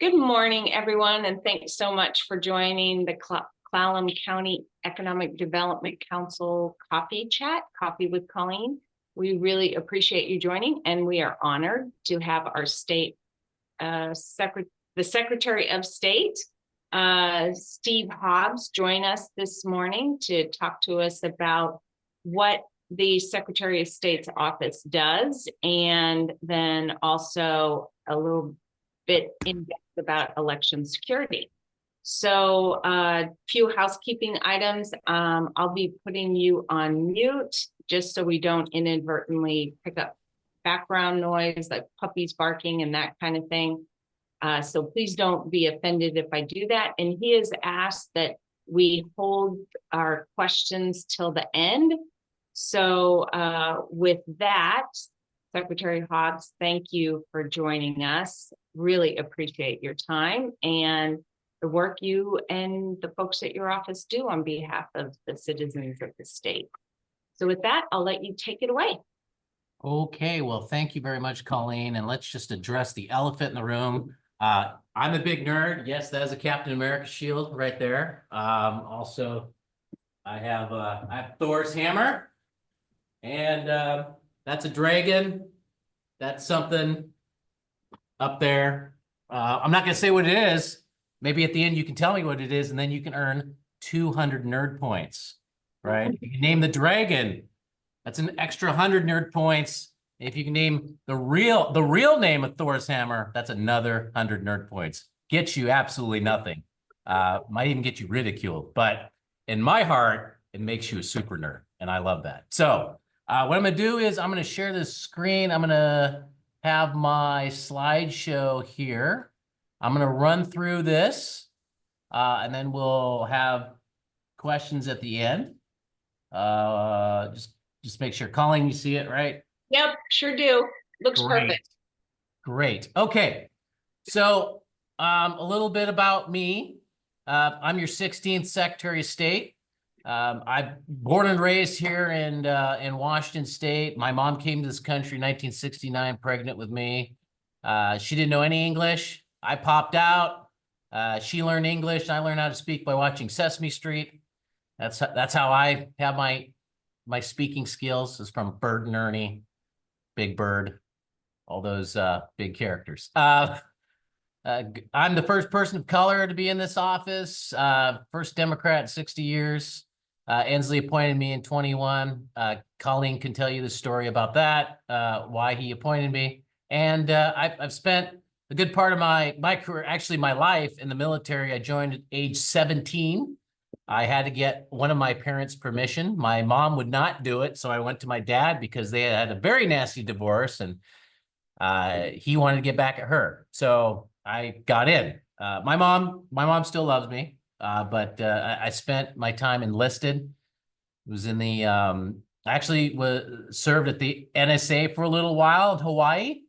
Good morning, everyone, and thanks so much for joining the Clallam County Economic Development Council Coffee Chat, Coffee with Colleen. We really appreciate you joining, and we are honored to have our state the Secretary of State, Steve Hobbs, join us this morning to talk to us about what the Secretary of State's office does, and then also a little bit in depth about election security. So a few housekeeping items. I'll be putting you on mute just so we don't inadvertently pick up background noise like puppies barking and that kind of thing. So please don't be offended if I do that. And he has asked that we hold our questions till the end. So with that, Secretary Hobbs, thank you for joining us. Really appreciate your time and the work you and the folks at your office do on behalf of the citizens of the state. So with that, I'll let you take it away. Okay, well, thank you very much, Colleen. And let's just address the elephant in the room. I'm a big nerd. Yes, that is a Captain America shield right there. Also, I have Thor's hammer, and that's a dragon. That's something up there. I'm not going to say what it is. Maybe at the end you can tell me what it is, and then you can earn 200 nerd points, right? You can name the dragon. That's an extra 100 nerd points. If you can name the real name of Thor's hammer, that's another 100 nerd points. Gets you absolutely nothing. Might even get you ridiculed. But in my heart, it makes you a super nerd, and I love that. So what I'm going to do is I'm going to share this screen. I'm going to have my slideshow here. I'm going to run through this, and then we'll have questions at the end. Just make sure, Colleen, you see it, right? Yep, sure do. Looks perfect. Great. Okay. So a little bit about me. I'm your 16th Secretary of State. I'm born and raised here in Washington State. My mom came to this country in 1969, pregnant with me. She didn't know any English. I popped out. She learned English. I learned how to speak by watching Sesame Street. That's how I have my speaking skills, is from Bert and Ernie, Big Bird, all those big characters. I'm the first person of color to be in this office, first Democrat in 60 years. Inslee appointed me in 21. Colleen can tell you the story about that, why he appointed me. And I've spent a good part of my career, actually my life, in the military. I joined at age 17. I had to get one of my parents' permission. My mom would not do it, so I went to my dad because they had a very nasty divorce, and he wanted to get back at her. So I got in. My mom still loves me, but I spent my time enlisted. It was in the actually served at the NSA for a little while in Hawaii,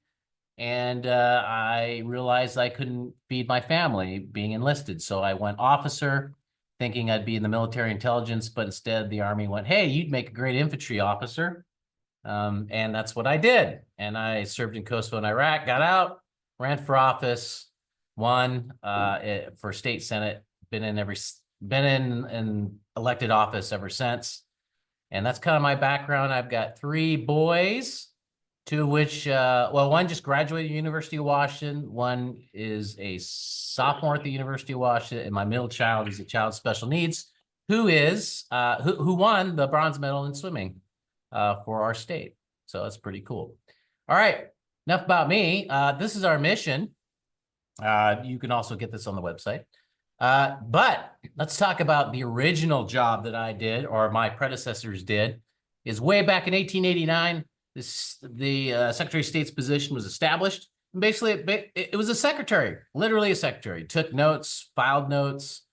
and I realized I couldn't feed my family being enlisted, so I went officer, thinking I'd be in the military intelligence, but instead the Army went, "Hey, you'd make a great infantry officer." And that's what I did. And I served in Kosovo and Iraq, got out, ran for office, won for state senate, been in elected office ever since. And that's kind of my background. I've got 3 boys, 2 of which, well, one just graduated University of Washington. One is a sophomore at the University of Washington, and my middle child is a child with special needs, who won the bronze medal in swimming for our state. So that's pretty cool. All right, enough about me. This is our mission. You can also get this on the website. But let's talk about the original job that I did, or my predecessors did, is way back in 1889. The Secretary of State's position was established. And basically, it was a secretary, literally a secretary. Took notes, filed notes,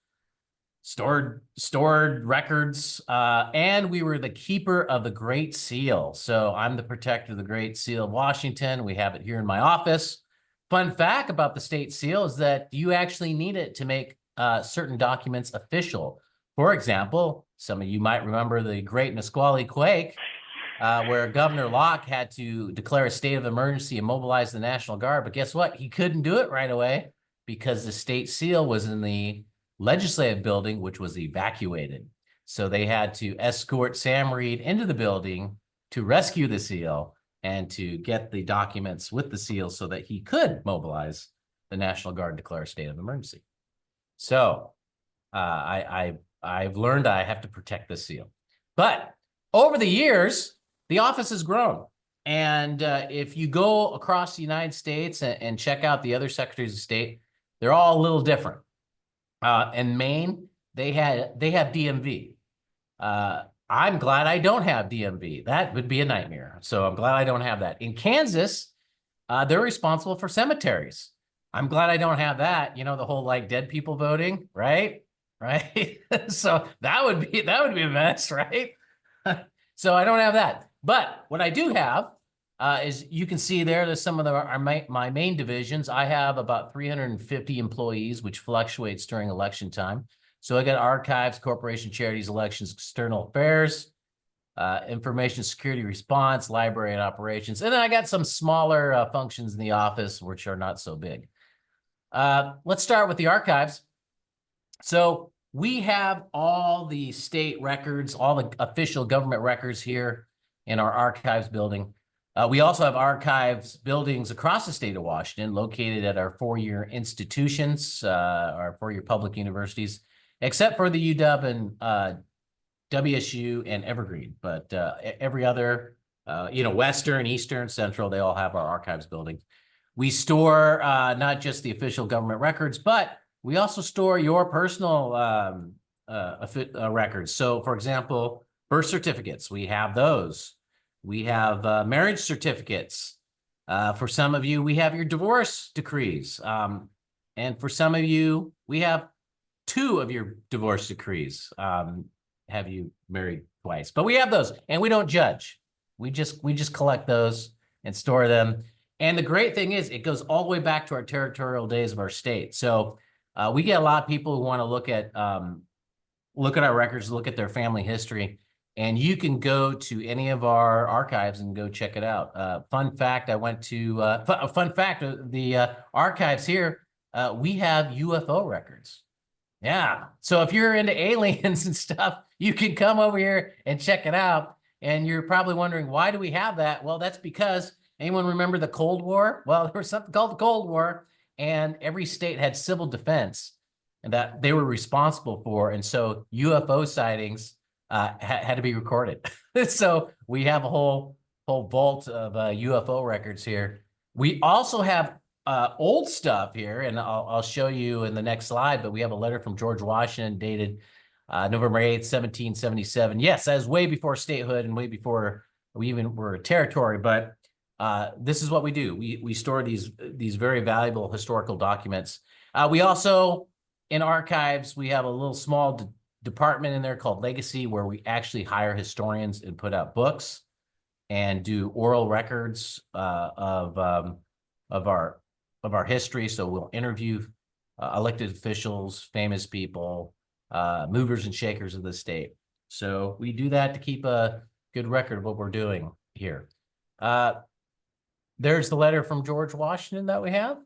stored records, and we were the keeper of the Great Seal. So I'm the protector of the Great Seal of Washington. We have it here in my office. Fun fact about the State Seal is that you actually need it to make certain documents official. For example, some of you might remember the Great Nisqually Quake, where Governor Locke had to declare a state of emergency and mobilize the National Guard. But guess what? He couldn't do it right away because the state seal was in the legislative building, which was evacuated. So they had to escort Sam Reed into the building to rescue the seal and to get the documents with the seal so that he could mobilize the National Guard and declare a state of emergency. So I've learned I have to protect the seal. But over the years, the office has grown. And if you go across the United States and check out the other secretaries of state, they're all a little different. In Maine, they have DMV. I'm glad I don't have DMV. That would be a nightmare. So I'm glad I don't have that. In Kansas, they're responsible for cemeteries. I'm glad I don't have that. You know, the whole like dead people voting, right? Right. So that would be a mess, right? So I don't have that. But what I do have is you can see there's some of my main divisions. I have about 350 employees, which fluctuates during election time. So I got archives, corporation, charities, elections, external affairs, information security response, library and operations. And then I got some smaller functions in the office, which are not so big. Let's start with the archives. So we have all the state records, all the official government records here in our archives building. We also have archives buildings across the state of Washington located at our four-year institutions, our four-year public universities, except for the UW and WSU and Evergreen. But every other, Western, Eastern, Central, they all have our archives building. We store not just the official government records, but we also store your personal records. So, for example, birth certificates, we have those. We have marriage certificates. For some of you, we have your divorce decrees. And for some of you, we have 2 of your divorce decrees. Have you married twice? But we have those, and we don't judge. We just collect those and store them. And the great thing is, it goes all the way back to our territorial days of our state. So we get a lot of people who want to look at our records, look at their family history. And you can go to any of our archives and go check it out. Fun fact, the archives here, we have UFO records. Yeah. So if you're into aliens and stuff, you can come over here and check it out. And you're probably wondering, why do we have that? Well, that's because, anyone remember the Cold War? Well, there was something called the Cold War, and every state had civil defense and that they were responsible for. And so UFO sightings had to be recorded. So we have a whole vault of UFO records here. We also have old stuff here, and I'll show you in the next slide, but we have a letter from George Washington dated November 8th, 1777. Yes, that is way before statehood and way before we even were a territory, but this is what we do. We store these very valuable historical documents. We also, in archives, we have a little small department in there called Legacy, where we actually hire historians and put out books and do oral records of our history. So we'll interview elected officials, famous people, movers and shakers of the state. So we do that to keep a good record of what we're doing here. There's the letter from George Washington that we have.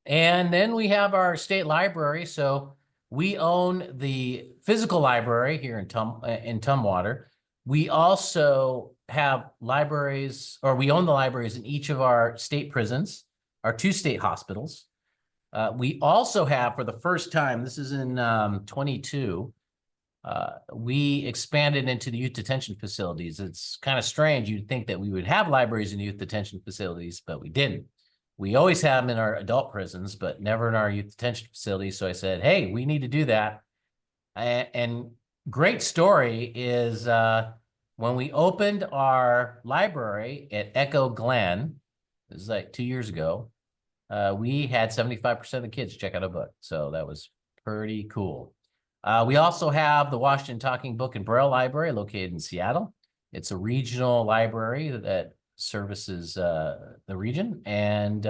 And then we have our state library. So we own the physical library here in Tumwater. We also have libraries, or we own the libraries in each of our state prisons, our 2 state hospitals. We also have, for the first time, this is in 22, we expanded into the youth detention facilities. It's kind of strange. You'd think that we would have libraries in youth detention facilities, but we didn't. We always have them in our adult prisons, but never in our youth detention facilities. So I said, hey, we need to do that. And great story is when we opened our library at Echo Glen, this is like 2 years ago, we had 75% of the kids check out a book. So that was pretty cool. We also have the Washington Talking Book and Braille Library located in Seattle. It's a regional library that services the region, and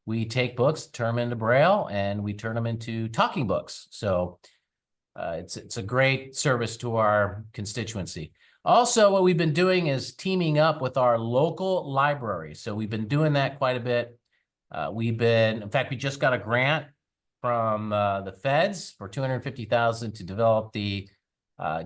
we take books, turn them into Braille, and we turn them into talking books. So it's a great service to our constituency. Also, what we've been doing is teaming up with our local library. So we've been doing that quite a bit. In fact, we just got a grant from the feds for $250,000 to develop the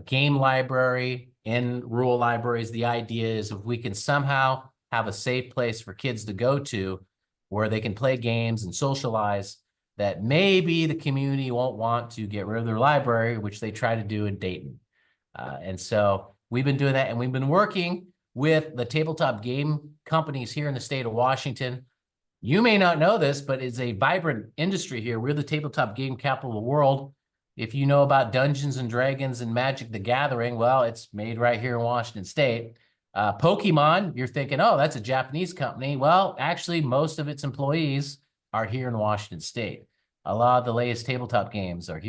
game library in rural libraries. The idea is if we can somehow have a safe place for kids to go to where they can play games and socialize, that maybe the community won't want to get rid of their library, which they try to do in Dayton. And so we've been doing that, and we've been working with the tabletop game companies here in the state of Washington. You may not know this, but it's a vibrant industry here. We're the tabletop game capital of the world. If you know about Dungeons and Dragons and Magic the Gathering, well, it's made right here in Washington State. Pokemon, you're thinking, oh, that's a Japanese company. Well, actually, most of its employees are here in Washington State. A lot of the latest tabletop games are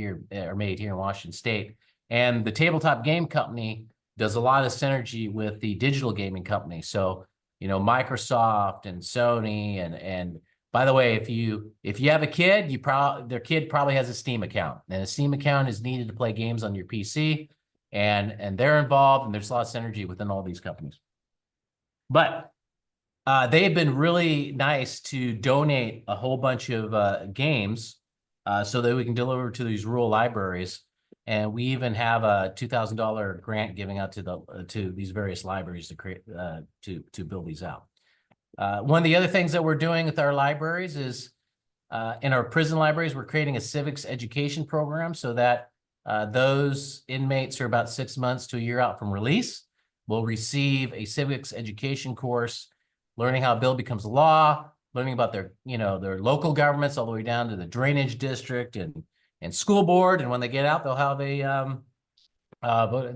made here in Washington State. And the tabletop game company does a lot of synergy with the digital gaming company. So, you know, Microsoft and Sony and by the way, if you have a kid, their kid probably has a Steam account, and a Steam account is needed to play games on your PC, and they're involved, and there's a lot of synergy within all these companies. But they have been really nice to donate a whole bunch of games so that we can deliver to these rural libraries. And we even have a $2,000 grant giving out to these various libraries to create to build these out. One of the other things that we're doing with our libraries is in our prison libraries, we're creating a civics education program so that those inmates who are about 6 months to a year out from release will receive a civics education course, learning how a bill becomes a law, learning about their local governments all the way down to the drainage district and school board. And when they get out, they'll have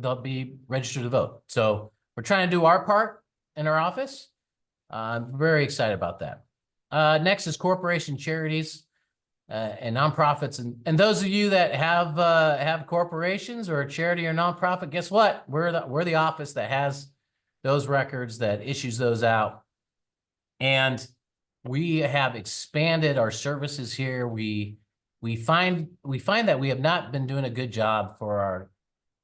they'll be registered to vote. So we're trying to do our part in our office. I'm very excited about that. Next is corporation charities and nonprofits. And those of you that have corporations or a charity or nonprofit, guess what? We're the office that has those records, that issues those out. And we have expanded our services here. We find that we have not been doing a good job for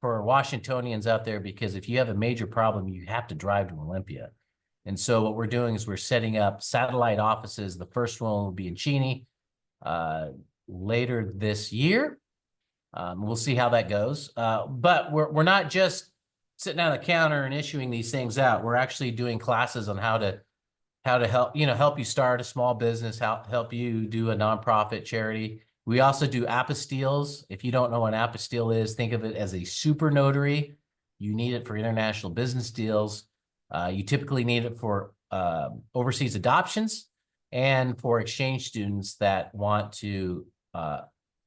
our Washingtonians out there, because if you have a major problem, you have to drive to Olympia. And so what we're doing is we're setting up satellite offices. The first one will be in Cheney later this year. We'll see how that goes. But we're not just sitting on the counter and issuing these things out. We're actually doing classes on how to help you start a small business, help you do a nonprofit charity. We also do apostilles. If you don't know what an apostille is, think of it as a super notary. You need it for international business deals. You typically need it for overseas adoptions and for exchange students that want to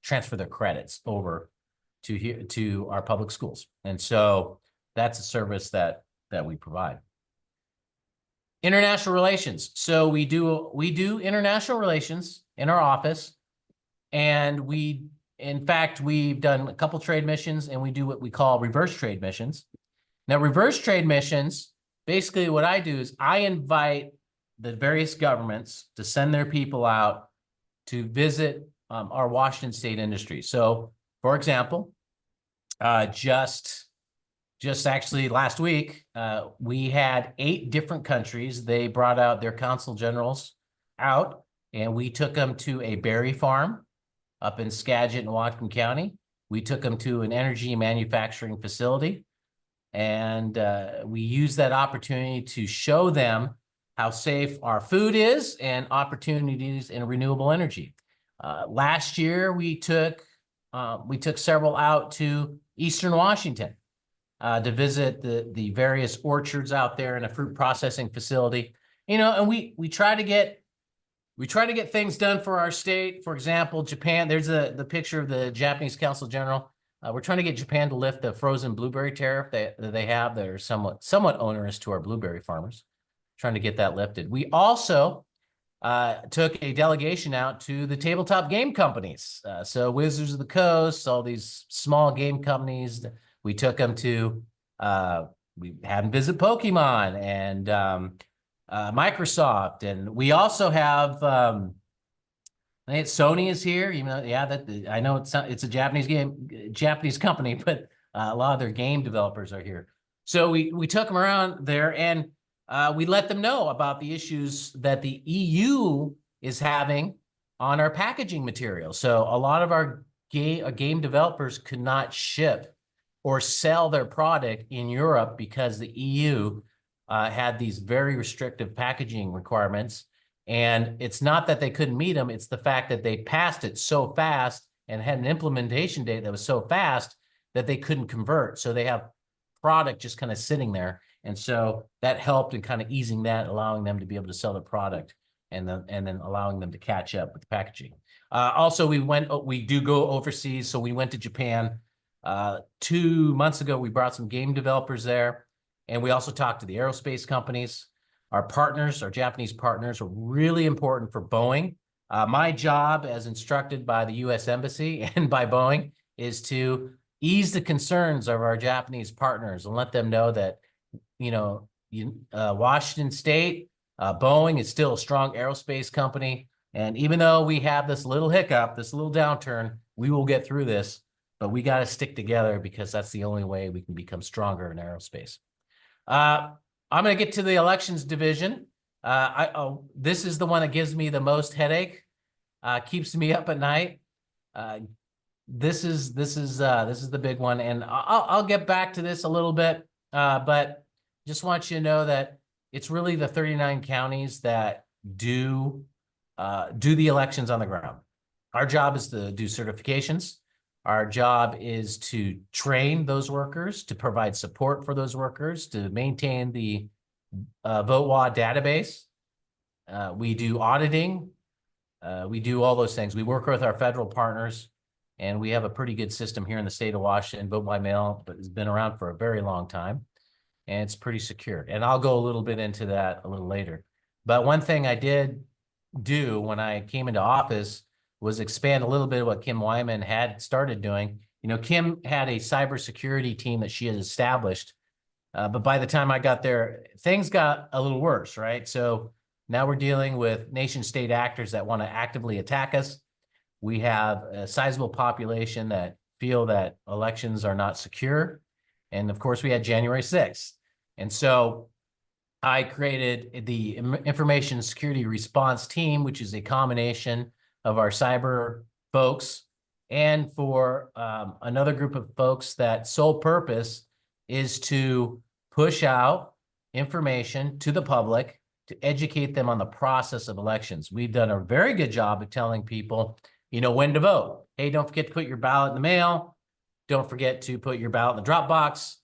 transfer their credits over to our public schools. And so that's a service that we provide. International relations. So we do international relations in our office, and in fact, we've done a couple trade missions, and we do what we call reverse trade missions. Now, reverse trade missions, basically what I do is I invite the various governments to send their people out to visit our Washington State industry. So, for example, just actually last week, we had 8 different countries. They brought out their consul generals out, and we took them to a berry farm up in Skagit and Whatcom County. We took them to an energy manufacturing facility, and we used that opportunity to show them how safe our food is and opportunities in renewable energy. Last year, we took several out to Eastern Washington to visit the various orchards out there in a fruit processing facility. And we try to get things done for our state. For example, Japan, there's the picture of the Japanese Consul General. We're trying to get Japan to lift the frozen blueberry tariff that they have that are somewhat onerous to our blueberry farmers, trying to get that lifted. We also took a delegation out to the tabletop game companies. So Wizards of the Coast, all these small game companies. We took them to, we had them visit Pokemon and Microsoft. And we also have, I think Sony is here. I know it's a Japanese company, but a lot of their game developers are here. So we took them around there, and we let them know about the issues that the EU is having on our packaging material. So a lot of our game developers could not ship or sell their product in Europe because the EU had these very restrictive packaging requirements. And it's not that they couldn't meet them, it's the fact that they passed it so fast and had an implementation date that was so fast that they couldn't convert. So they have product just kind of sitting there. And so that helped in kind of easing that, allowing them to be able to sell the product and then allowing them to catch up with the packaging. Also, we do go overseas. So we went to Japan 2 months ago. We brought some game developers there, and we also talked to the aerospace companies. Our partners, our Japanese partners, are really important for Boeing. My job, as instructed by the U.S. Embassy and by Boeing, is to ease the concerns of our Japanese partners and let them know that, Washington State, Boeing is still a strong aerospace company. And even though we have this little hiccup, this little downturn, we will get through this, but we got to stick together because that's the only way we can become stronger in aerospace. I'm going to get to the elections division. This is the one that gives me the most headache, keeps me up at night. This is the big one, and I'll get back to this a little bit, but just want you to know that it's really the 39 counties that do the elections on the ground. Our job is to do certifications. Our job is to train those workers, to provide support for those workers, to maintain the VoteWa database. We do auditing. We do all those things. We work with our federal partners, and we have a pretty good system here in the state of Washington. Vote by mail, but it's been around for a very long time, and it's pretty secure. And I'll go a little bit into that a little later. But one thing I did do when I came into office was expand a little bit of what Kim Wyman had started doing. Kim had a cybersecurity team that she had established, but by the time I got there, things got a little worse, right? So now we're dealing with nation state actors that want to actively attack us. We have a sizable population that feel that elections are not secure. And of course, we had January 6th. And so I created the Information Security Response Team, which is a combination of our cyber folks and for another group of folks that sole purpose is to push out information to the public to educate them on the process of elections. We've done a very good job of telling people, when to vote. Hey, don't forget to put your ballot in the mail. Don't forget to put your ballot in the drop box.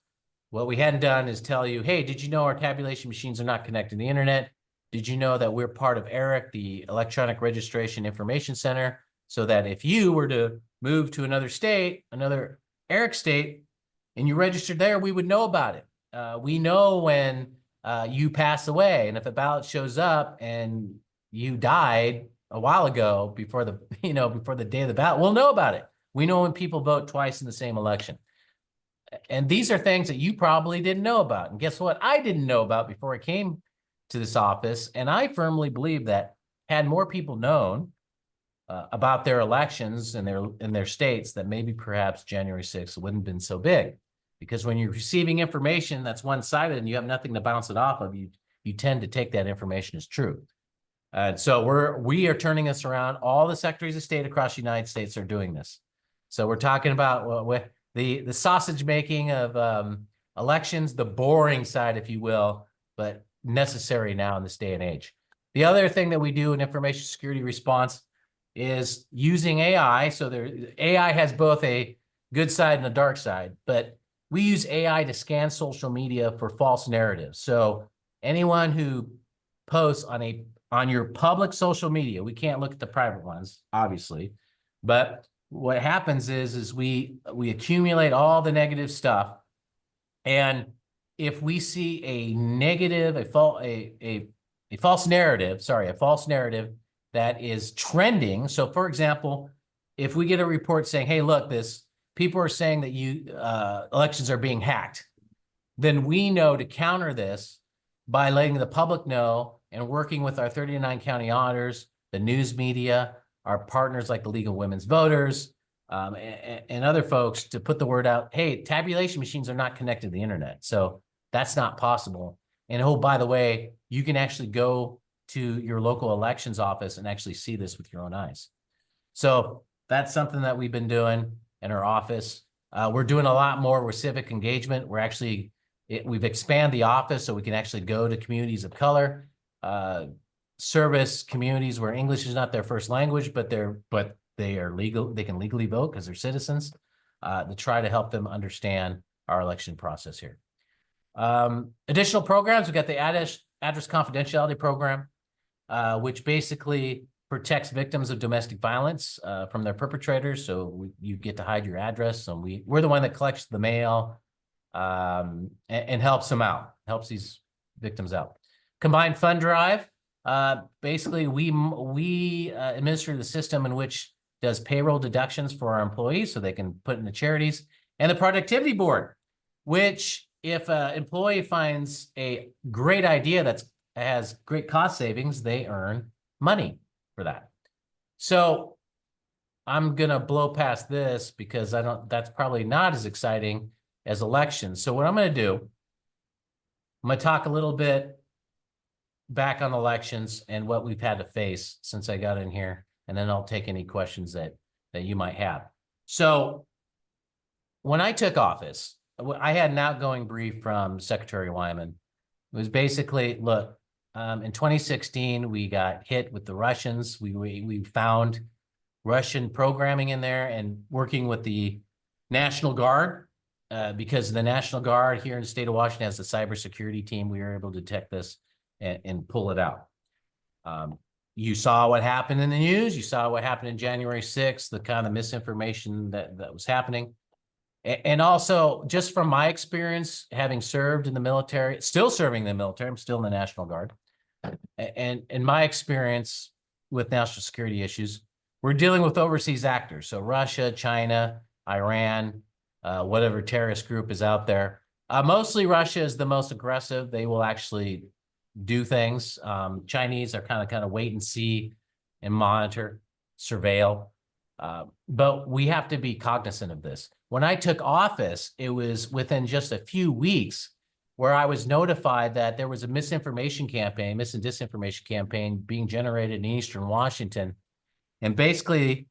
What we hadn't done is tell you, hey, did you know our tabulation machines are not connected to the internet? Did you know that we're part of ERIC, the Electronic Registration Information Center, so that if you were to move to another state, another ERIC state, and you registered there, we would know about it. We know when you pass away, and if a ballot shows up and you died a while ago before the day of the ballot, we'll know about it. We know when people vote twice in the same election. And these are things that you probably didn't know about. And guess what? I didn't know about before I came to this office. And I firmly believe that had more people known about their elections in their states, that maybe perhaps January 6th wouldn't have been so big. Because when you're receiving information that's one-sided and you have nothing to bounce it off of, you tend to take that information as true. And so we are turning this around. All the secretaries of state across the United States are doing this. So we're talking about the sausage making of elections, the boring side, if you will, but necessary now in this day and age. The other thing that we do in information security response is using AI. So AI has both a good side and a dark side, but we use AI to scan social media for false narratives. So anyone who posts on your public social media, we can't look at the private ones, obviously, but what happens is we accumulate all the negative stuff, and if we see a false narrative that is trending. So, for example, if we get a report saying, "Hey, look, people are saying that elections are being hacked," then we know to counter this by letting the public know and working with our 39 county auditors, the news media, our partners like the League of Women's Voters, and other folks to put the word out, hey, tabulation machines are not connected to the internet. So that's not possible. And oh, by the way, you can actually go to your local elections office and actually see this with your own eyes. So that's something that we've been doing in our office. We're doing a lot more with civic engagement. We've expanded the office so we can actually go to communities of color, service communities where English is not their first language, but they are legal. They can legally vote because they're citizens, to try to help them understand our election process here. Additional programs, we've got the address confidentiality program, which basically protects victims of domestic violence from their perpetrators. So you get to hide your address, and we're the one that collects the mail and helps them out, helps these victims out. Combined Fund Drive, basically we administer the system in which does payroll deductions for our employees so they can put in the charities, and the Productivity Board, which if an employee finds a great idea that has great cost savings, they earn money for that. So I'm going to blow past this because that's probably not as exciting as elections. So what I'm going to do, I'm going to talk a little bit back on elections and what we've had to face since I got in here, and then I'll take any questions that you might have. So when I took office, I had an outgoing brief from Secretary Wyman. It was basically, look, in 2016, we got hit with the Russians. We found Russian programming in there, and working with the National Guard, because the National Guard here in the state of Washington has a cybersecurity team, we were able to detect this and pull it out. You saw what happened in the news. You saw what happened in January 6th, the kind of misinformation that was happening. And also, just from my experience, having served in the military, still serving in the military, I'm still in the National Guard. And in my experience with national security issues, we're dealing with overseas actors. So Russia, China, Iran, whatever terrorist group is out there. Mostly Russia is the most aggressive. They will actually do things. Chinese are kind of wait and see and monitor, surveil. But we have to be cognizant of this. When I took office, it was within just a few weeks where I was notified that there was a misinformation campaign, mis and disinformation campaign being generated in Eastern Washington. And basically,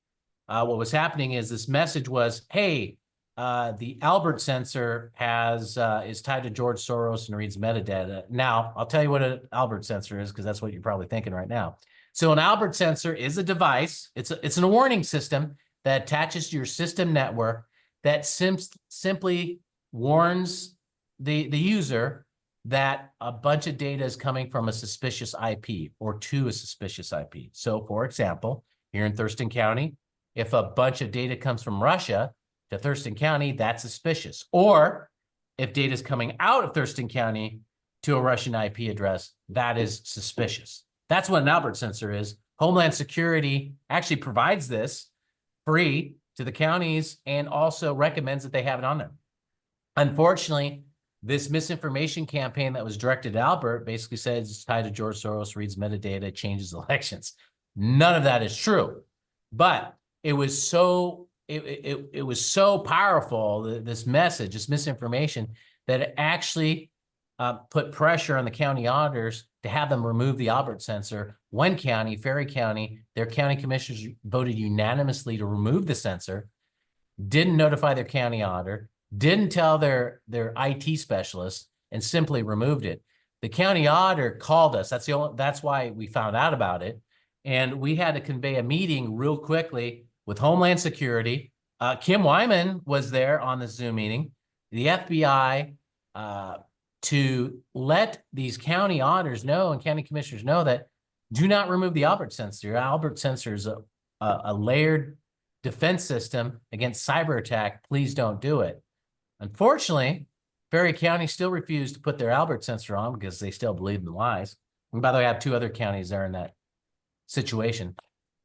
what was happening is this message was, hey, the Albert sensor is tied to George Soros and reads metadata. Now, I'll tell you what an Albert sensor is, because that's what you're probably thinking right now. So an Albert sensor is a device. It's a warning system that attaches to your system network that simply warns the user that a bunch of data is coming from a suspicious IP or to a suspicious IP. So, for example, here in Thurston County, if a bunch of data comes from Russia to Thurston County, that's suspicious. Or if data is coming out of Thurston County to a Russian IP address, that is suspicious. That's what an Albert sensor is. Homeland Security actually provides this free to the counties and also recommends that they have it on them. Unfortunately, this misinformation campaign that was directed at Albert basically says it's tied to George Soros, reads metadata, changes elections. None of that is true. But it was so it was so powerful, this message, this misinformation, that it actually put pressure on the county auditors to have them remove the Albert sensor. One county, Ferry County, their county commissioners voted unanimously to remove the sensor, didn't notify their county auditor, didn't tell their IT specialist, and simply removed it. The county auditor called us. That's why we found out about it. And we had to convey a meeting real quickly with Homeland Security. Kim Wyman was there on the Zoom meeting, the FBI, to let these county auditors know and county commissioners know that do not remove the Albert sensor. Albert sensor is a layered defense system against cyber attack. Please don't do it. Unfortunately, Ferry County still refused to put their Albert sensor on because they still believe in the lies. And by the way, I have 2 other counties there in that situation.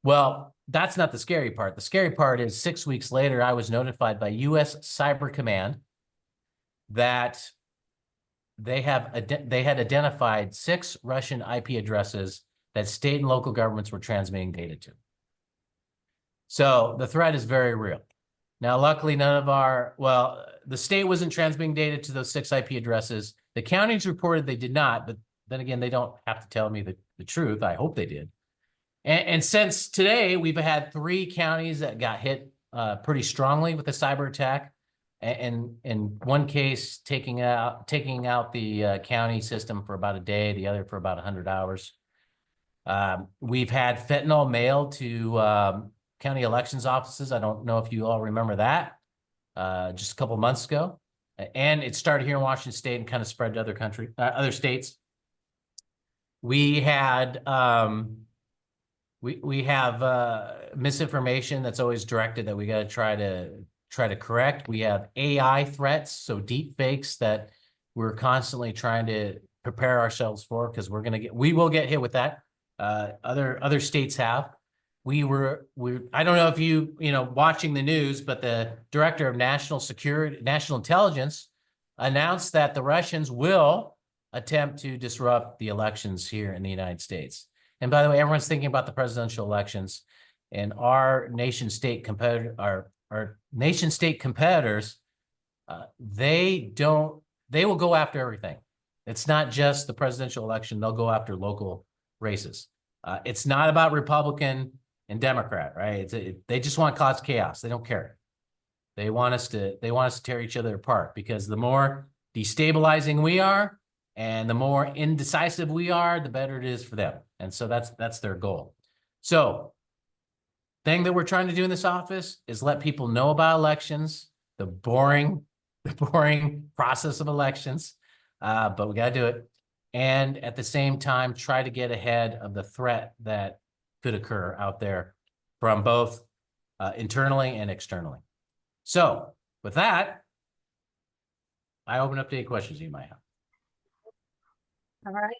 Well, that's not the scary part. The scary part is 6 weeks later, I was notified by U.S. Cyber Command that they had identified 6 Russian IP addresses that state and local governments were transmitting data to. So the threat is very real. Now, luckily, the state wasn't transmitting data to those 6 IP addresses. The counties reported they did not, but then again, they don't have to tell me the truth. I hope they did. And since today, we've had 3 counties that got hit pretty strongly with a cyber attack. And in one case, taking out the county system for about a day, the other for about 100 hours. We've had fentanyl mailed to county elections offices. I don't know if you all remember that, just a couple months ago. And it started here in Washington State and kind of spread to other states. We had we have misinformation that's always directed that we got to try to correct. We have AI threats, so deep fakes that we're constantly trying to prepare ourselves for, because we will get hit with that. Other states have. I don't know if you watching the news, but the director of national intelligence announced that the Russians will attempt to disrupt the elections here in the United States. And by the way, everyone's thinking about the presidential elections, and our nation state competitors, they will go after everything. It's not just the presidential election. They'll go after local races. It's not about Republican and Democrat, right? They just want to cause chaos. They don't care. They want us to tear each other apart, because the more destabilizing we are and the more indecisive we are, the better it is for them. And so that's their goal. So thing that we're trying to do in this office is let people know about elections, the boring process of elections, but we got to do it. And at the same time, try to get ahead of the threat that could occur out there from both internally and externally. So with that, I open up to any questions you might have. All right.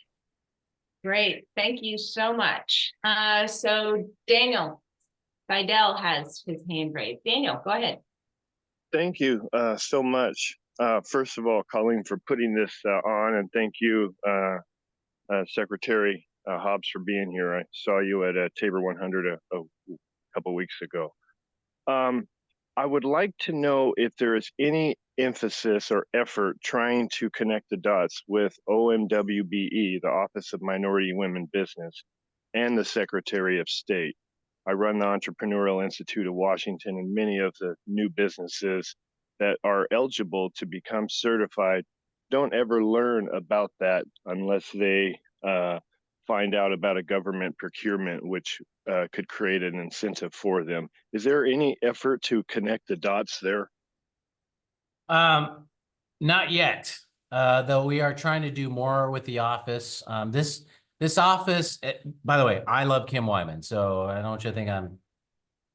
Great. Thank you so much. So Daniel Seidel has his hand raised. Daniel, go ahead. Thank you so much. First of all, Colleen, for putting this on, and thank you, Secretary Hobbs, for being here. I saw you at Tabor 100 a couple weeks ago. I would like to know if there is any emphasis or effort trying to connect the dots with OMWBE, the Office of Minority Women Business, and the Secretary of State. I run the Entrepreneurial Institute of Washington, and many of the new businesses that are eligible to become certified don't ever learn about that unless they find out about a government procurement, which could create an incentive for them. Is there any effort to connect the dots there? Not yet, though we are trying to do more with the office. This office, by the way, I love Kim Wyman, so I don't want you to think I'm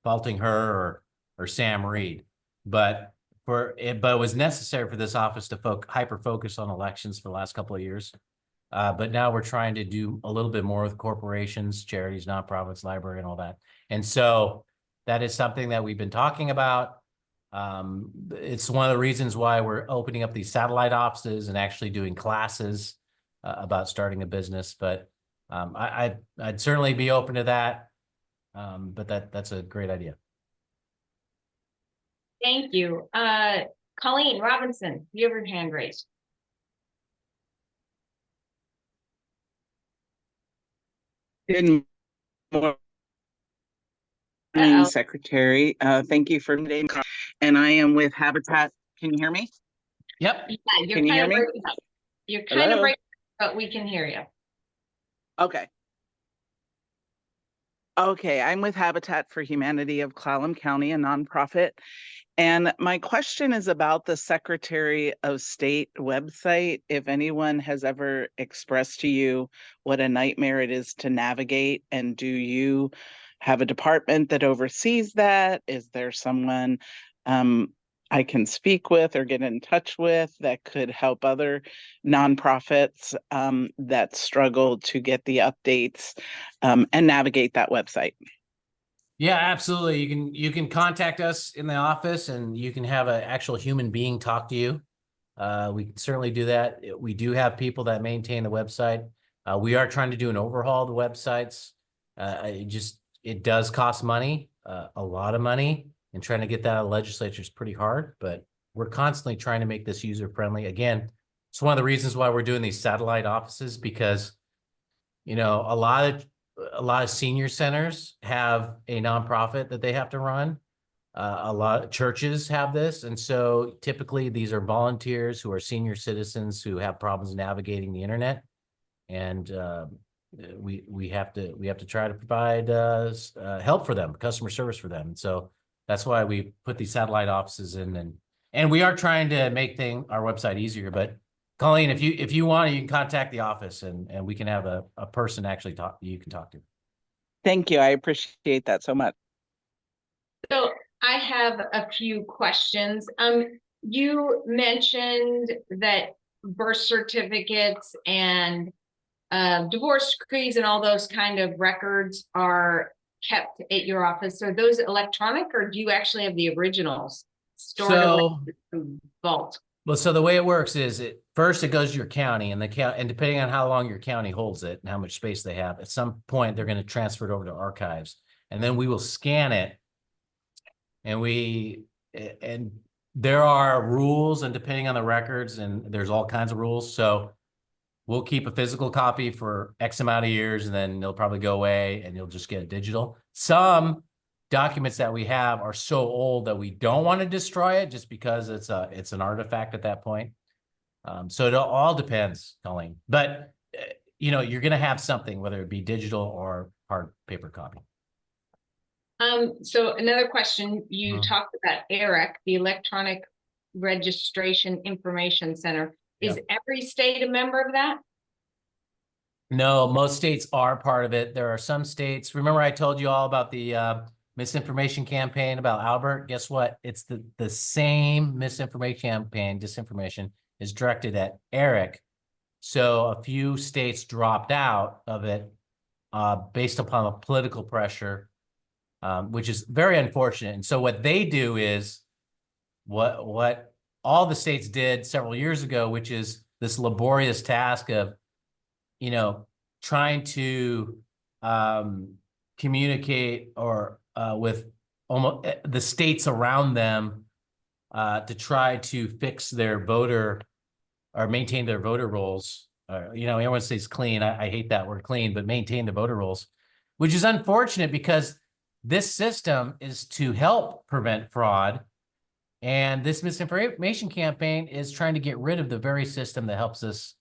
faulting her or Sam Reed, but it was necessary for this office to hyper focus on elections for the last couple of years. But now we're trying to do a little bit more with corporations, charities, nonprofits, library, and all that. And so that is something that we've been talking about. It's one of the reasons why we're opening up these satellite offices and actually doing classes about starting a business. But I'd certainly be open to that. But that's a great idea. Thank you. Colleen Robinson, you have your hand raised. Good morning, Secretary. Thank you for today. And I am with Habitat. Can you hear me? Yep. Yeah, Can you hear me? You're kind of breaking up, but we can hear you. Okay. Okay, I'm with Habitat for Humanity of Clallam County, a nonprofit. And my question is about the Secretary of State website. If anyone has ever expressed to you what a nightmare it is to navigate, and do you have a department that oversees that? Is there someone I can speak with or get in touch with that could help other nonprofits that struggle to get the updates and navigate that website? Yeah, absolutely. You can contact us in the office, and you can have an actual human being talk to you. We can certainly do that. We do have people that maintain the website. We are trying to do an overhaul of the websites. It does cost money, a lot of money, and trying to get that out of the legislature is pretty hard, but we're constantly trying to make this user friendly. Again, it's one of the reasons why we're doing these satellite offices, because you know, a lot of senior centers have a nonprofit that they have to run. A lot of churches have this. And so typically these are volunteers who are senior citizens who have problems navigating the internet. And we have to try to provide help for them, customer service for them. So that's why we put these satellite offices in, and we are trying to make our website easier. But Colleen, if you want, you can contact the office and we can have a person actually you can talk to. Thank you. I appreciate that so much. So I have a few questions. You mentioned that birth certificates and divorce decrees and all those kind of records are kept at your office. Are those electronic, or do you actually have the originals stored away in the vault? Well, so the way it works is first it goes to your county, and and depending on how long your county holds it and how much space they have, at some point they're going to transfer it over to archives, and then we will scan it. And there are rules, and depending on the records, and there's all kinds of rules. So we'll keep a physical copy for X amount of years, and then it'll probably go away and you'll just get it digital. Some documents that we have are so old that we don't want to destroy it just because it's an artifact at that point. So it all depends, Colleen. But you know, you're going to have something, whether it be digital or hard paper copy. So another question, you talked about ERIC, the Electronic Registration Information Center. Is every state a member of that? No, most states are part of it. There are some states. Remember I told you all about the misinformation campaign about Albert? Guess what? It's the same misinformation campaign, disinformation, is directed at ERIC. So a few states dropped out of it based upon a political pressure, which is very unfortunate. And so what they do is what all the states did several years ago, which is this laborious task of, you know, trying to communicate or with almost the states around them to try to fix their voter or maintain their voter rolls. You know, everyone says clean. I hate that word clean, but maintain the voter rolls, which is unfortunate because this system is to help prevent fraud. And this misinformation campaign is trying to get rid of the very system that helps us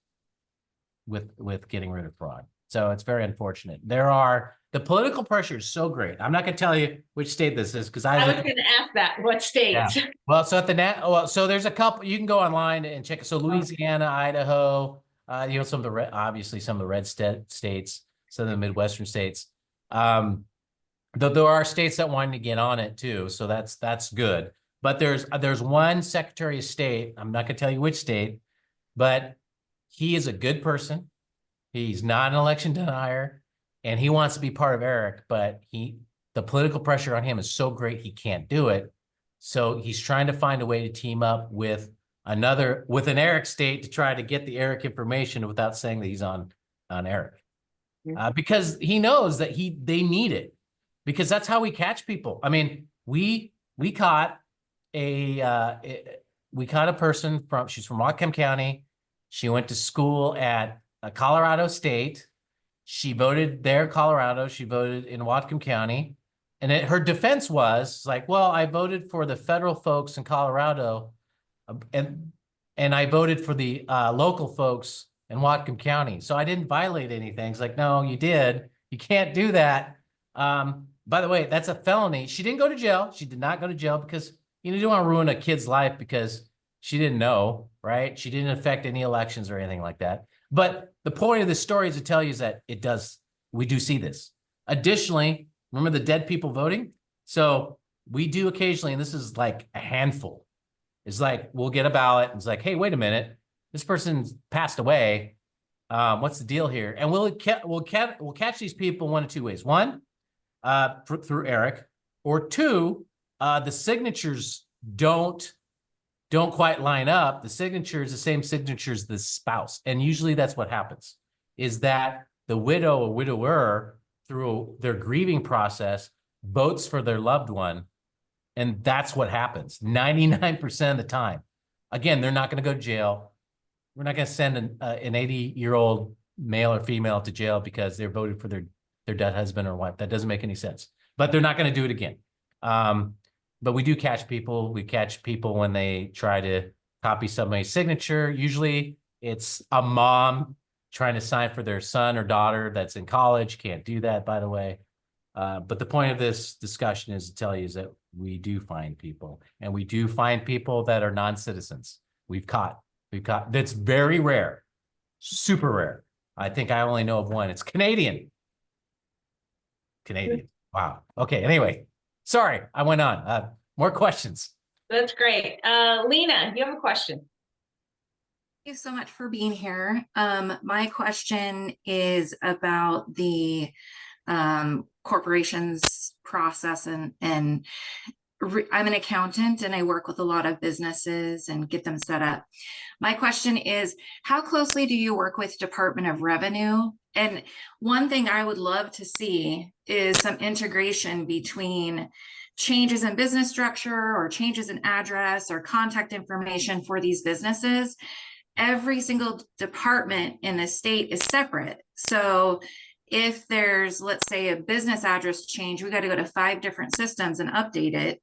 with getting rid of fraud. So it's very unfortunate. The political pressure is so great. I'm not going to tell you which state this is because I was going to ask that. What states? Yeah. Well, so so there's a couple. You can go online and check. So Louisiana, Idaho, you know, obviously some of the red states, some of the Midwestern states. Though there are states that want to get on it too, so that's good. But there's one Secretary of State. I'm not going to tell you which state, but he is a good person. He's not an election denier, and he wants to be part of ERIC, but the political pressure on him is so great he can't do it. So he's trying to find a way to team up with an ERIC state to try to get the ERIC information without saying that he's on ERIC. Because he knows that they need it, because that's how we catch people. I mean, we caught a person she's from Whatcom County. She went to school at Colorado State. She voted there, Colorado. She voted in Whatcom County. And her defense was like, well, I voted for the federal folks in Colorado, and I voted for the local folks in Whatcom County. So I didn't violate anything. It's like, no, you did. You can't do that. By the way, that's a felony. She didn't go to jail. She did not go to jail because you don't want to ruin a kid's life because she didn't know, right? She didn't affect any elections or anything like that. But the point of the story is to tell you is that we do see this. Additionally, remember the dead people voting? So we do occasionally, and this is like a handful. It's like, we'll get a ballot and it's like, hey, wait a minute. This person's passed away. What's the deal here? And we'll catch these people one of two ways. One, through ERIC, or two, the signatures don't quite line up. The signature is the same signature as the spouse. And usually that's what happens, is that the widow or widower, through their grieving process, votes for their loved one. And that's what happens 99% of the time. Again, they're not going to go to jail. We're not going to send an 80-year-old male or female to jail because they're voted for their dead husband or wife. That doesn't make any sense. But they're not going to do it again. But we do catch people. We catch people when they try to copy somebody's signature. Usually it's a mom trying to sign for their son or daughter that's in college. Can't do that, by the way. But the point of this discussion is to tell you is that we do find people, and we do find people that are non-citizens. We've caught, that's very rare, super rare. I think I only know of one. It's Canadian. Wow. Okay. Anyway, sorry, I went on. More questions. That's great. Lena, you have a question? Thank you so much for being here. My question is about the corporations process, and I'm an accountant and I work with a lot of businesses and get them set up. My question is, how closely do you work with Department of Revenue? And one thing I would love to see is some integration between changes in business structure or changes in address or contact information for these businesses. Every single department in the state is separate. So if there's, let's say, a business address change, we got to go to 5 different systems and update it.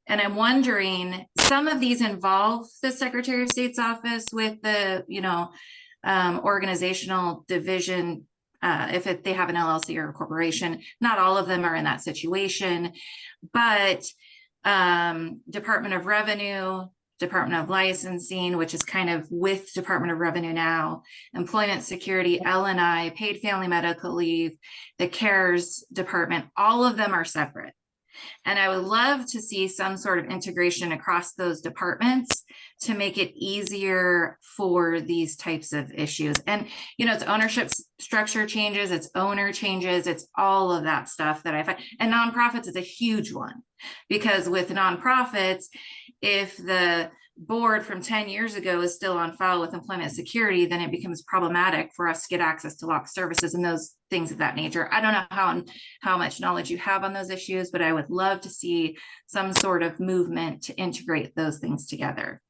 And I'm wondering, some of these involve the Secretary of State's office with the, organizational division, if they have an LLC or a corporation. Not all of them are in that situation, but Department of Revenue, Department of Licensing, which is kind of with Department of Revenue now, Employment Security, L&I, Paid Family Medical Leave, the CARES Department, all of them are separate. And I would love to see some sort of integration across those departments to make it easier for these types of issues. And, it's ownership structure changes, it's owner changes, it's all of that stuff that I find. And nonprofits is a huge one, because with nonprofits, if the board from 10 years ago is still on file with Employment Security, then it becomes problematic for us to get access to locked services and those things of that nature. I don't know how much knowledge you have on those issues, but I would love to see some sort of movement to integrate those things together.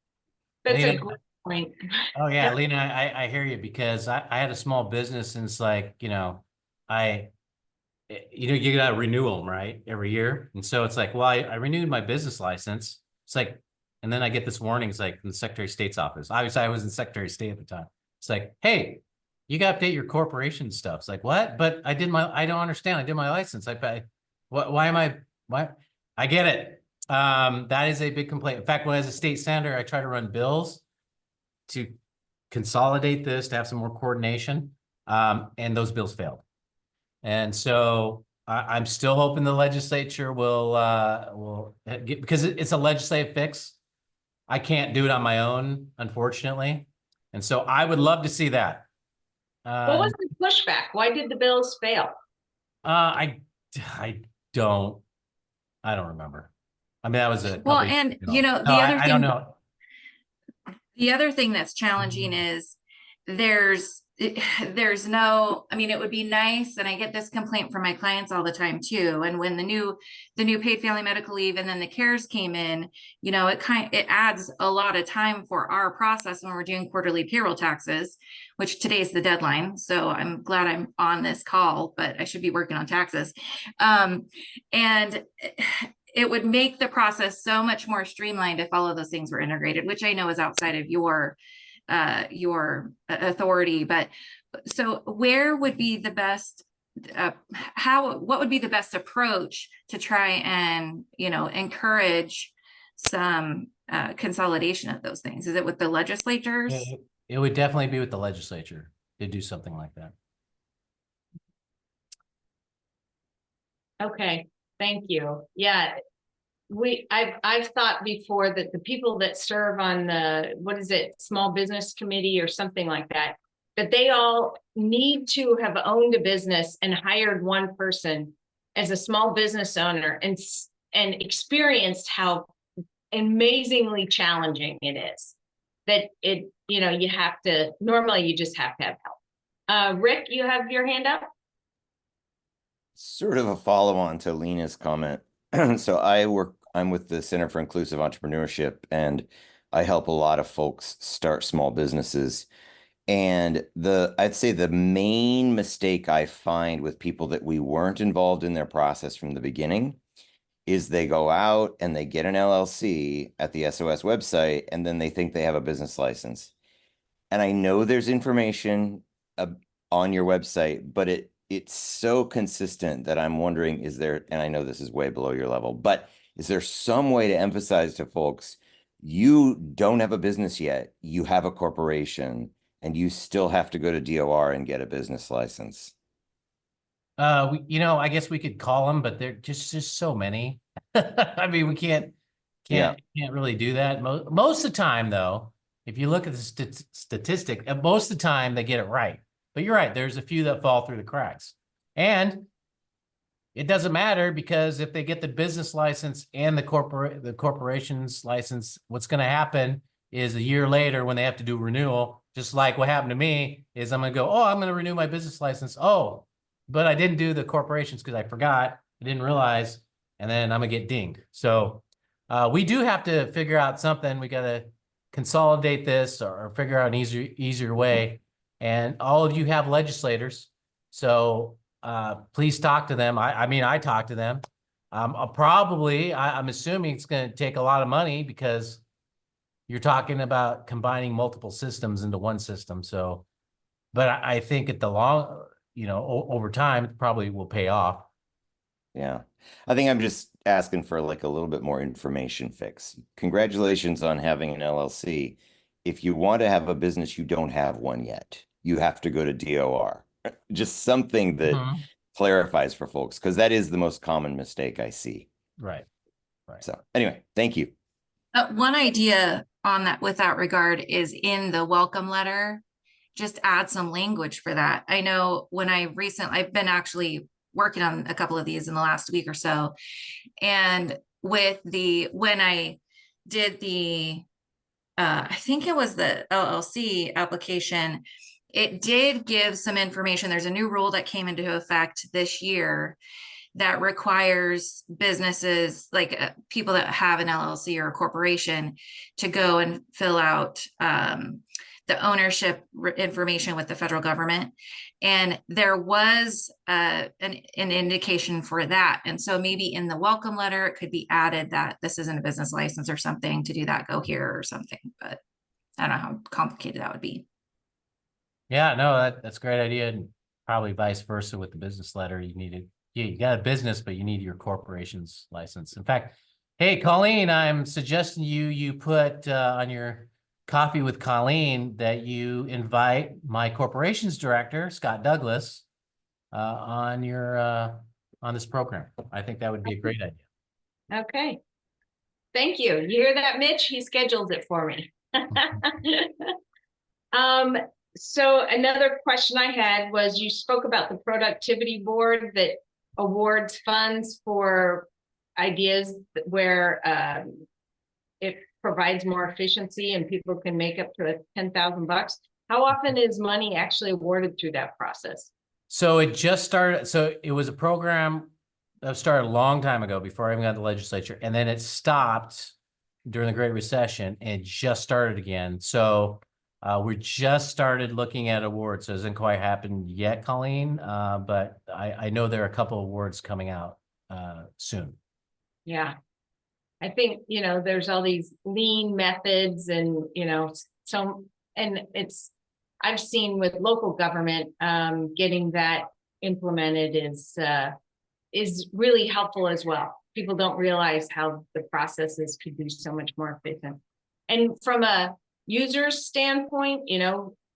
That's Lena, a great point. Oh yeah, Lena, I hear you, because I had a small business, and it's like, you gotta renew them, right, every year. And so it's like, well, I renewed my business license. It's like, and then I get this warning, it's like from the Secretary of State's office. Obviously, I was in Secretary of State at the time. It's like, hey, you got to update your corporation stuff. It's like, what? But I don't understand. I did my license. Why? I get it. That is a big complaint. In fact, when I was a state senator, I tried to run bills to consolidate this, to have some more coordination. And those bills failed. And so I'm still hoping the legislature will get, because it's a legislative fix. I can't do it on my own, unfortunately. And so I would love to see that. What was the pushback? Why did the bills fail? I don't remember. I mean, that was a Well, and I don't know. The other thing that's challenging is there's no, it would be nice, and I get this complaint from my clients all the time too. And when the new paid family medical leave and then the CARES came in, it adds a lot of time for our process when we're doing quarterly payroll taxes, which today's the deadline. So I'm glad I'm on this call, but I should be working on taxes. And it would make the process so much more streamlined if all of those things were integrated, which I know is outside of your authority. But so where would be the best, what would be the best approach to try and, encourage some consolidation of those things? Is it with the legislators? It would definitely be with the legislature to do something like that. Okay, thank you. Yeah. I've thought before that the people that serve on the, small business committee or something like that they all need to have owned a business and hired one person as a small business owner and experienced how amazingly challenging it is. That normally you just have to have help. Rick, you have your hand up? Sort of a follow-on to Lena's comment. So I'm with the Center for Inclusive Entrepreneurship, and I help a lot of folks start small businesses. And I'd say the main mistake I find with people that we weren't involved in their process from the beginning is they go out and they get an LLC at the SOS website, and then they think they have a business license. And I know there's information on your website, but it's so consistent that I'm wondering, is there, and I know this is way below your level, but is there some way to emphasize to folks, you don't have a business yet, you have a corporation, and you still have to go to DOR and get a business license? I guess we could call them, but they're just so many. I mean, we can't really do that. Most of the time, though, if you look at the statistic, most of the time they get it right. But you're right, there's a few that fall through the cracks. And it doesn't matter, because if they get the business license and the corporation's license, what's going to happen is a year later when they have to do renewal, just like what happened to me, is I'm going to go, oh, I'm going to renew my business license. Oh, but I didn't do the corporations because I forgot, I didn't realize, and then I'm gonna get dinged. So we do have to figure out something. We got to consolidate this or figure out an easier way. And all of you have legislators, so please talk to them. I mean, I talk to them. I'm assuming it's going to take a lot of money, because you're talking about combining multiple systems into one system. So, but I think at the over time, it probably will pay off. Yeah. I think I'm just asking for like a little bit more information fix. Congratulations on having an LLC. If you want to have a business, you don't have one yet. You have to go to DOR. Just something that clarifies for folks, because that is the most common mistake I see. Right. So anyway, thank you. One idea on that with that regard is in the welcome letter, just add some language for that. I know when I've been actually working on a couple of these in the last week or so. And when I did I think it was the LLC application, it did give some information. There's a new rule that came into effect this year that requires businesses, like people that have an LLC or a corporation, to go and fill out the ownership information with the federal government. And there was an indication for that. And so maybe in the welcome letter, it could be added that this isn't a business license or something. To do that, go here or something. But I don't know how complicated that would be. Yeah, no, that's a great idea. And probably vice versa with the business letter. You got a business, but you need your corporation's license. In fact, hey, Colleen, I'm suggesting you put on your Coffee with Colleen that you invite my corporation's director, Scott Douglas, on this program. I think that would be a great idea. Okay. Thank you. You hear that, Mitch? He scheduled it for me. So another question I had was, you spoke about the productivity board that awards funds for ideas where it provides more efficiency and people can make up to $10,000. How often is money actually awarded through that process? So it just started. So it was a program that started a long time ago, before I even got to the legislature, and then it stopped during the Great Recession and just started again. So we just started looking at awards. So it hasn't quite happened yet, Colleen, but I know there are a couple of awards coming out soon. Yeah. I think, there's all these lean methods and, I've seen with local government, getting that implemented is really helpful as well. People don't realize how the processes could be so much more efficient. And from a user standpoint,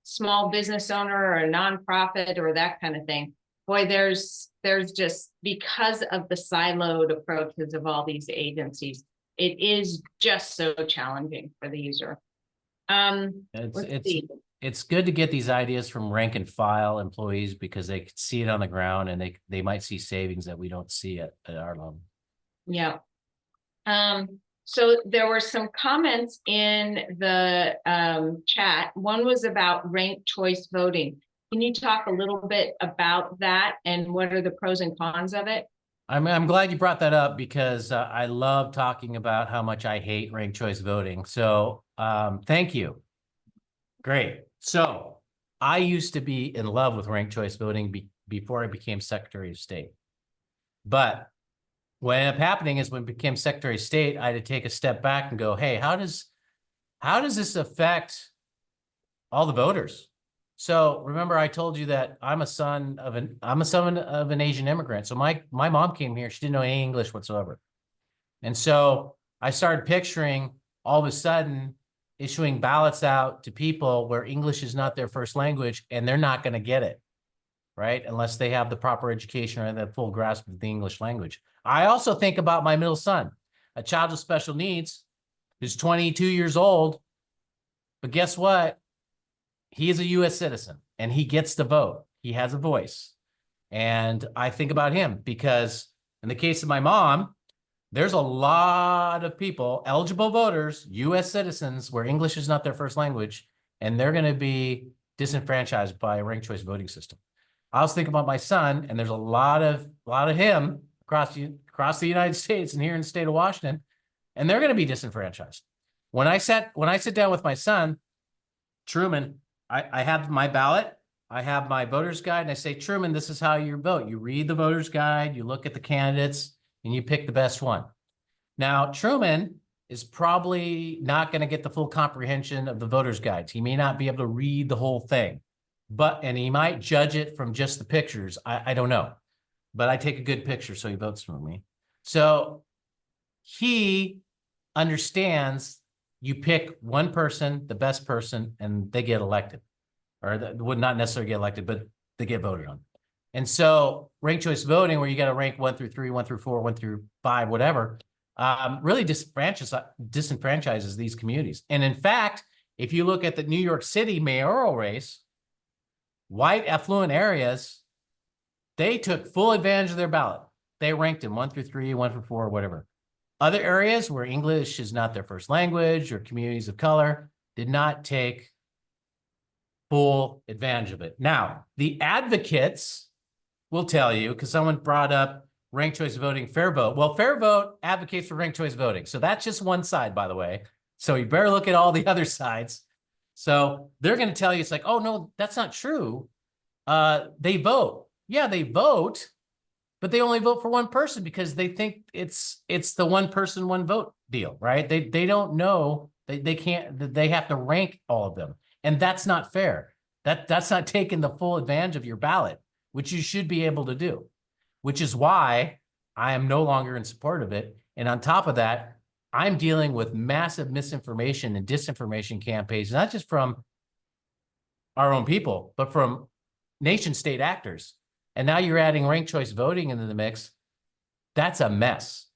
small business owner or a nonprofit or that kind of thing, boy, there's just, because of the siloed approaches of all these agencies, it is just so challenging for the user. It's good to get these ideas from rank and file employees, because they could see it on the ground and they might see savings that we don't see at our level. Yeah. So there were some comments in the chat. One was about ranked choice voting. Can you talk a little bit about that and what are the pros and cons of it? I'm glad you brought that up, because I love talking about how much I hate ranked choice voting. So thank you. Great. So I used to be in love with ranked choice voting before I became Secretary of State. But what ended up happening is when I became Secretary of State, I had to take a step back and go, hey, how does this affect all the voters? So remember, I told you that I'm a son of an Asian immigrant. So my mom came here, she didn't know any English whatsoever. And so I started picturing all of a sudden issuing ballots out to people where English is not their first language, and they're not going to get it, right? Unless they have the proper education or the full grasp of the English language. I also think about my middle son, a child with special needs, who's 22 years old, but guess what? He is a U.S. citizen and he gets to vote. He has a voice. And I think about him because in the case of my mom, there's a lot of people, eligible voters, U.S. citizens, where English is not their first language, and they're going to be disenfranchised by a ranked choice voting system. I was thinking about my son, and there's a lot of him across the United States and here in the state of Washington, and they're going to be disenfranchised. When I sit down with my son, Truman, I have my ballot, I have my voter's guide, and I say, Truman, this is how you vote. You read the voter's guide, you look at the candidates, and you pick the best one. Now, Truman is probably not going to get the full comprehension of the voter's guides. He may not be able to read the whole thing, and he might judge it from just the pictures. I don't know, but I take a good picture, so he votes for me. So he understands you pick one person, the best person, and they get elected, or would not necessarily get elected, but they get voted on. And so ranked choice voting, where you got to rank 1 through 3, 1 through 4, 1 through 5, whatever, really disenfranchises these communities. And in fact, if you look at the New York City mayoral race, white affluent areas, they took full advantage of their ballot. They ranked them 1 through 3, 1 through 4, whatever. Other areas where English is not their first language or communities of color did not take full advantage of it. Now, the advocates will tell you, because someone brought up ranked choice voting, fair vote. Well, fair vote advocates for ranked choice voting. So that's just one side, by the way. So you better look at all the other sides. So they're going to tell you, it's like, oh, no, that's not true. They vote. Yeah, they vote, but they only vote for one person because they think it's the one person, one vote deal, right? They don't know, they can't, they have to rank all of them. And that's not fair. That's not taking the full advantage of your ballot, which you should be able to do, which is why I am no longer in support of it. And on top of that, I'm dealing with massive misinformation and disinformation campaigns, not just from our own people, but from nation state actors. And now you're adding ranked choice voting into the mix. That's a mess.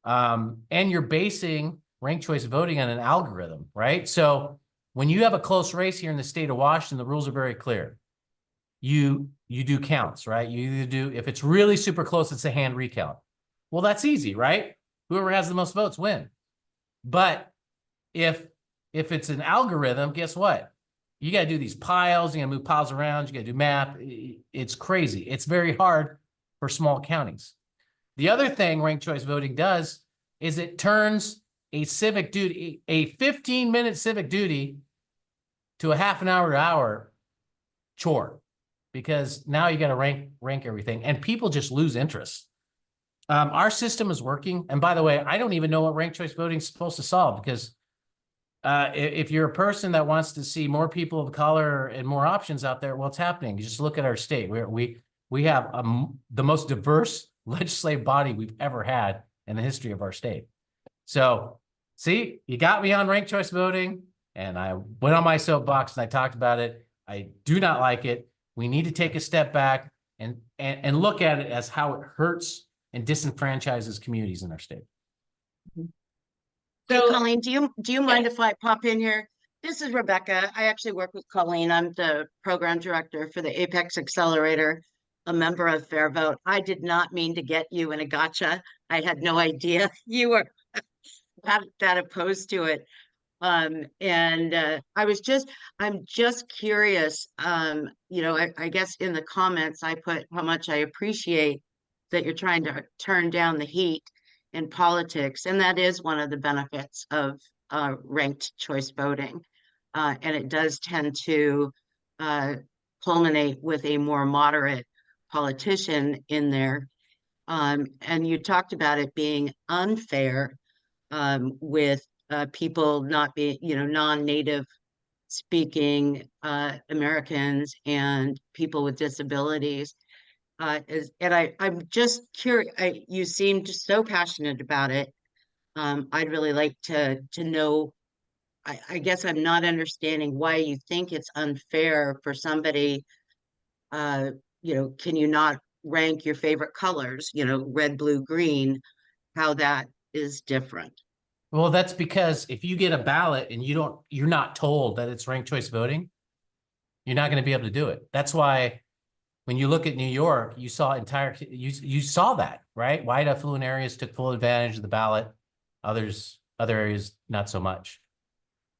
And you're basing ranked choice voting on an algorithm, right? So when you have a close race here in the state of Washington, the rules are very clear. You do counts, right? You either do, if it's really super close, it's a hand recount. Well, that's easy, right? Whoever has the most votes win. But if it's an algorithm, guess what? You got to do these piles, you got to move piles around, you got to do math. It's crazy. It's very hard for small counties. The other thing ranked choice voting does is it turns a civic duty, a 15-minute civic duty, to a half an hour to hour chore, because now you got to rank everything, and people just lose interest. Our system is working. And by the way, I don't even know what ranked choice voting is supposed to solve, because if you're a person that wants to see more people of color and more options out there, what's happening? You just look at our state. We have the most diverse legislative body we've ever had in the history of our state. So see, you got me on ranked choice voting, and I went on my soapbox and I talked about it. I do not like it. We need to take a step back and look at it as how it hurts and disenfranchises communities in our state. Hey, So- Colleen, do you mind if I pop in here? This is Rebecca. I actually work with Colleen. I'm the program director for the Apex Accelerator, a member of Fair Vote. I did not mean to get you in a gotcha. I had no idea you were that opposed to it. I'm just curious, I guess in the comments, I put how much I appreciate that you're trying to turn down the heat in politics. And that is one of the benefits of ranked choice voting. And it does tend to culminate with a more moderate politician in there. And you talked about it being unfair with people not being, non-native speaking Americans and people with disabilities. I'm just curious. You seemed so passionate about it. I'd really like to know. I guess I'm not understanding why you think it's unfair for somebody. Can you not rank your favorite colors? Red, blue, green. How that is different. Well, that's because if you get a ballot and you're not told that it's ranked choice voting, you're not going to be able to do it. That's why when you look at New York, you saw you saw that, right? White affluent areas took full advantage of the ballot. Other areas, not so much.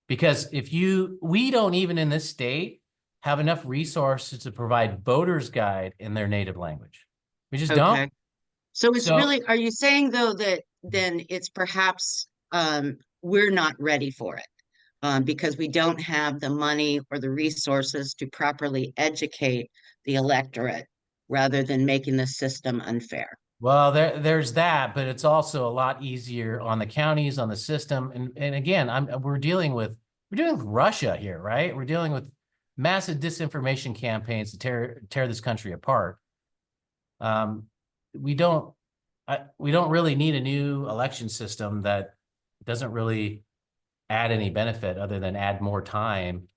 Because we don't even in this state have enough resources to provide voters guide in their native language. We just don't. So it's really, are you saying though that then it's perhaps we're not ready for it because we don't have the money or the resources to properly educate the electorate rather than making the system unfair? Well, there's that, but it's also a lot easier on the counties, on the system. And again, we're dealing with Russia here, right? We're dealing with massive disinformation campaigns to tear this country apart. We don't really need a new election system that doesn't really add any benefit other than add more time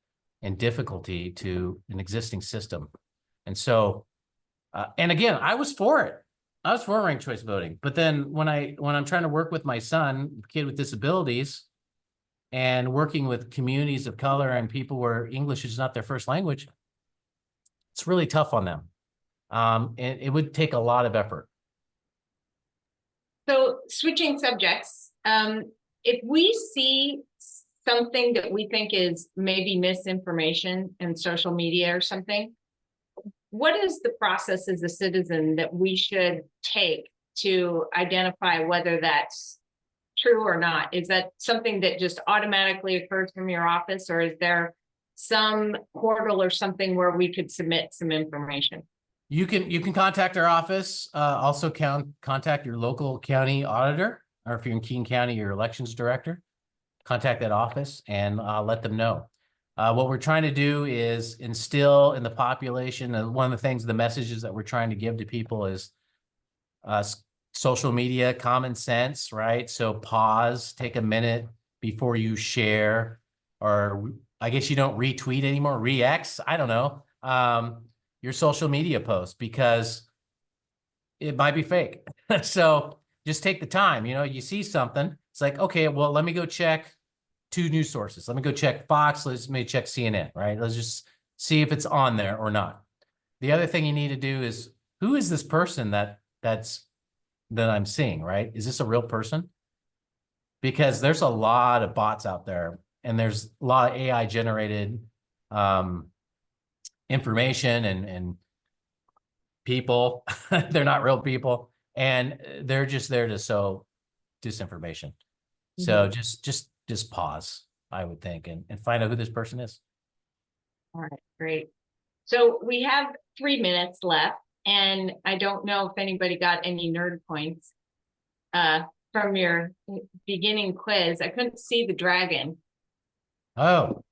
and difficulty to an existing system. And so, and again, I was for it. I was for ranked choice voting. But then when I'm trying to work with my son, kid with disabilities, and working with communities of color and people where English is not their first language, it's really tough on them. And it would take a lot of effort. So switching subjects, if we see something that we think is maybe misinformation in social media or something, what is the process as a citizen that we should take to identify whether that's true or not? Is that something that just automatically occurs from your office, or is there some portal or something where we could submit some information? You can contact our office. Also contact your local county auditor, or if you're in King County, your elections director. Contact that office and let them know. What we're trying to do is instill in the population, one of the things, the messages that we're trying to give to people is social media, common sense, right? So pause, take a minute before you share, or I guess you don't retweet anymore, re-X, I don't know, your social media post, because it might be fake. So just take the time, you see something, it's like, okay, well, let me go check 2 news sources. Let me go check Fox. Let me check CNN, right? Let's just see if it's on there or not. The other thing you need to do is, who is this person that I'm seeing, right? Is this a real person? Because there's a lot of bots out there, and there's a lot of AI generated information and people. They're not real people, and they're just there to sow disinformation. So just pause, I would think, and find out who this person is. All right, great. So we have 3 minutes left, and I don't know if anybody got any nerd points from your beginning quiz. I couldn't see the dragon. Oh.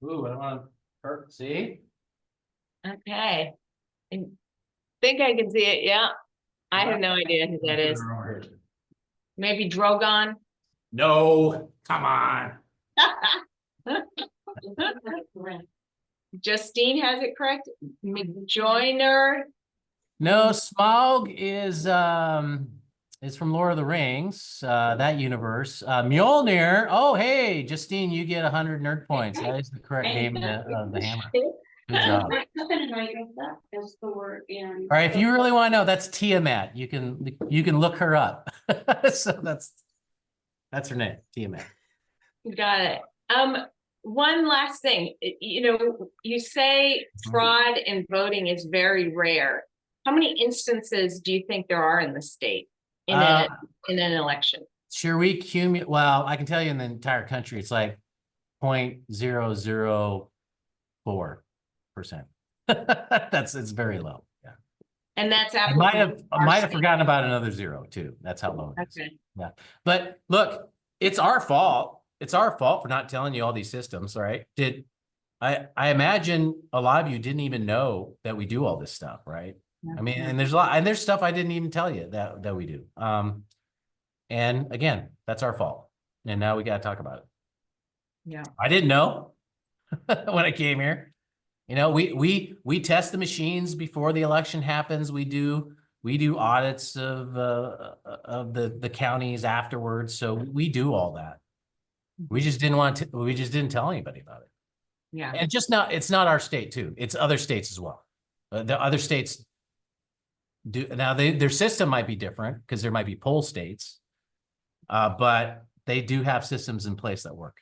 Ooh, I don't want to hurt. See? Okay. I think I can see it. Yeah. I have no idea who that is. Maybe Drogon? No, come on. Justine has it correct. McJoyner. No, Smaug is from Lord of the Rings, that universe. Mjolnir. Oh, hey, Justine, you get 100 nerd points. That is the correct name of the hammer. Good job. All right, if you really want to know, that's Tiamat. You can look her up. So that's her name, Tiamat. Got it. One last thing, you say fraud in voting is very rare. How many instances do you think there are in the state in an election? Sure, we cumulate, well, I can tell you in the entire country, it's like 0.004%. It's very low. Yeah. And that's I applicable. to our might have state. forgotten about another zero too. That's how low it is. Okay. Yeah. But look, it's our fault. It's our fault for not telling you all these systems, right? I imagine a lot of you didn't even know that we do all this stuff, right? I mean, and there's stuff I didn't even tell you that we do. And again, that's our fault. And now we got to talk about it. Yeah. I didn't know when I came here. You know, we test the machines before the election happens. We do audits of the counties afterwards. So we do all that. We just didn't want to. We just didn't tell anybody about it. Yeah. And it's not our state too. It's other states as well. The other states do now. Their system might be different because there might be poll states, but they do have systems in place that work.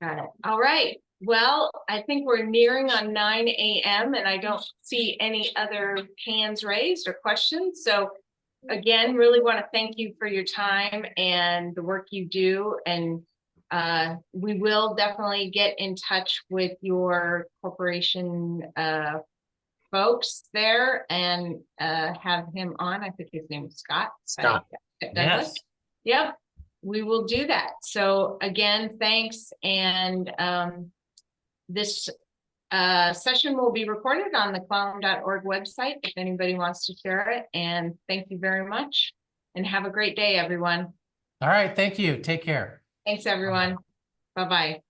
Got it. All right. Well, I think we're nearing on 9 a.m. and I don't see any other hands raised or questions. So again, really want to thank you for your time and the work you do. And we will definitely get in touch with your corporation folks there and have him on. I think his name is Scott. Scott. Douglas. Yes. Yep. We will do that. So again, thanks. And this session will be recorded on the clallam.org website if anybody wants to share it. And thank you very much and have a great day, everyone. All right. Thank you. Take care. Thanks, everyone. Bye-bye.